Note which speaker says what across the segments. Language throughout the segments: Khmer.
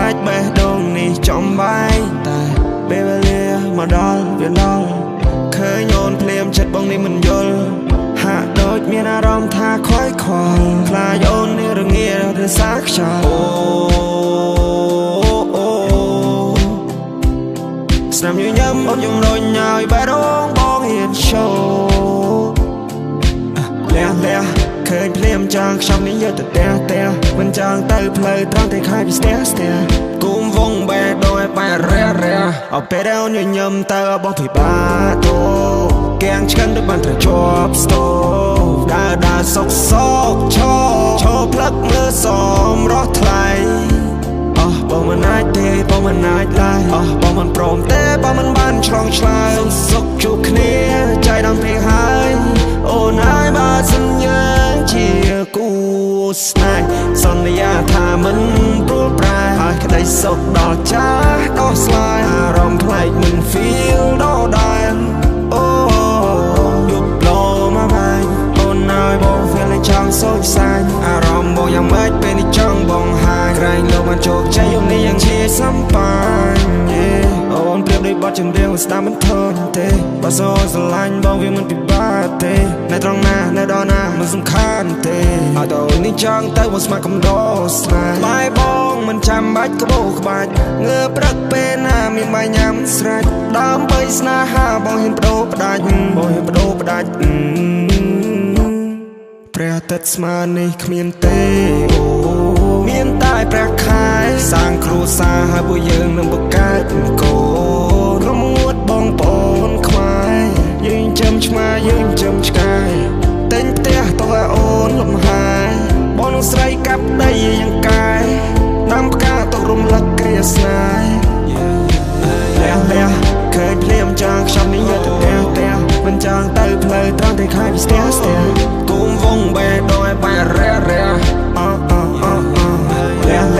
Speaker 1: អាចបេះដូងនេះចំបាយតែពេលវេលាមកដល់វាដល់ឃើញអូនភ្លាមចិត្តបងនេះមិនយល់ហាក់ដូចមានអារម្មណ៍ថាខ្វាយខ្វល់ខ្លាចអូននេះរងាឬសាខ្យល់ស្នាមញញឹមអូនយំរុញឲ្យបេះដូងបងហ៊ានឈោលះឃើញភ្លាមចង់ខ្ញុំនេះយកទៅផ្ទះមិនចង់ទៅផ្លូវត្រង់តែខាយពីស្ទះគុំវងបេះដូងឲ្យបែររះអពេលដែលអូនញញឹមទៅបងពិបាកតោកៀងឆ្កិនដូចបានត្រូវជាប់ស្ទោដើរសុកឈោផ្លឹកមើលសមរស់ថ្លៃបងមិនអាចទេបងមិនអាចឡើយបងមិនព្រមទេបងមិនបានឆ្លងឆ្លើយសុខជួបគ្នាใจដำពេកហើយអូនហើយបើសន្យាជាគូស្នេហ៍សន្យាថាមិនព្រួលប្រែហើយក្តីសុខដល់ចាស់ដោះស្លាយអារម្មណ៍ប្លែកមិន feel ដល់ដែរអូយប់លោមកបាយអូនហើយបង feel ចង់សូចសាញអារម្មណ៍បងយ៉ាងម៉េចពេលនេះចង់បងហាយក្រែងលោកបានជោគជ័យយំនេះយ៉ាងជាសំបានអូនប្រៀបដូចបទចម្រៀងស្ដាប់មិនធន់ទេបើសូនស្រឡាញ់បងវាមិនពិបាកទេនៅត្រង់ណានៅដល់ណាមិនសំខាន់ទេឲ្យតើអូននេះចង់ទៅមកស្មាក់កំដោស្នេហ៍បាយបងមិនចាំបាច់ក្បោក្បាច់ងើព្រឹកពេលណាមានបាយញ៉ាំស្រេចដើម្បីស្នេហាបងហ៊ានបដូរផ្ដាច់ព្រះអាទិត្យស្មើនេះគ្មានទេអូមានតែព្រះខែសាងគ្រួសារហើយពួកយើងនឹងបង្កើតកូនរមួតបងប្អូនខ្មែរយើងចាំឆ្មាយើងចាំឆ្កែទិញផ្ទះតោះឲ្យអូនលំហាយបងនឹងស្រីកាប់ដីយ៉ាងកាយដាំផ្កាទុករំលឹកគ្រាស្នេហ៍លះឃើញភ្លាមចង់ខ្ញុំនេះយកទៅផ្ទះមិនចង់ទៅផ្លូវត្រង់តែខាយពីស្ទះគុំវងបេះដូងឲ្យបែររះ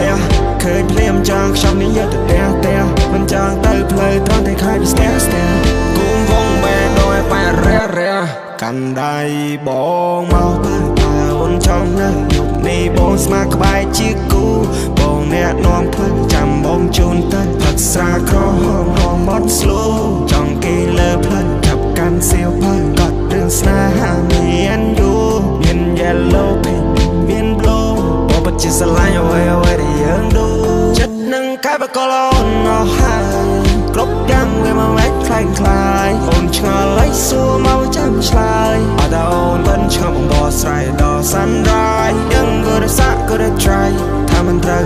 Speaker 1: លះឃើញភ្លាមចង់ខ្ញុំនេះយកទៅផ្ទះមិនចង់ទៅផ្លូវត្រង់តែខាយពីស្ទះគុំវងបេះដូងឲ្យបែររះកាន់ដៃបងមកបើអូនចង់នៅយប់នេះបងស្មាក្បែរជាគូបងអ្នកនាំផ្លូវចាំបងជូនទៅផឹកស្រាក្រហមរំបត់ស្លូចង់គេលើផ្លូវចាប់កាន់សៀវភៅកត់រឿងស្នេហាមានយូមាន yellow pink មាន blue បងពិតជាស្រឡាញ់អ្វីដែលយើងដូចិត្តនឹងកាយបកលអូនអស់ហើយគ្រប់យ៉ាងវាមកមិនខ្លាំងខ្លាយអូនឆ្ងល់ហើយសួរមកចាំឆ្លើយអត់អូនមិនឆ្ងល់បងបោះស្រ័យដល់ sunrise យើងក៏រសាក់ក៏ try ថាមិនត្រូវ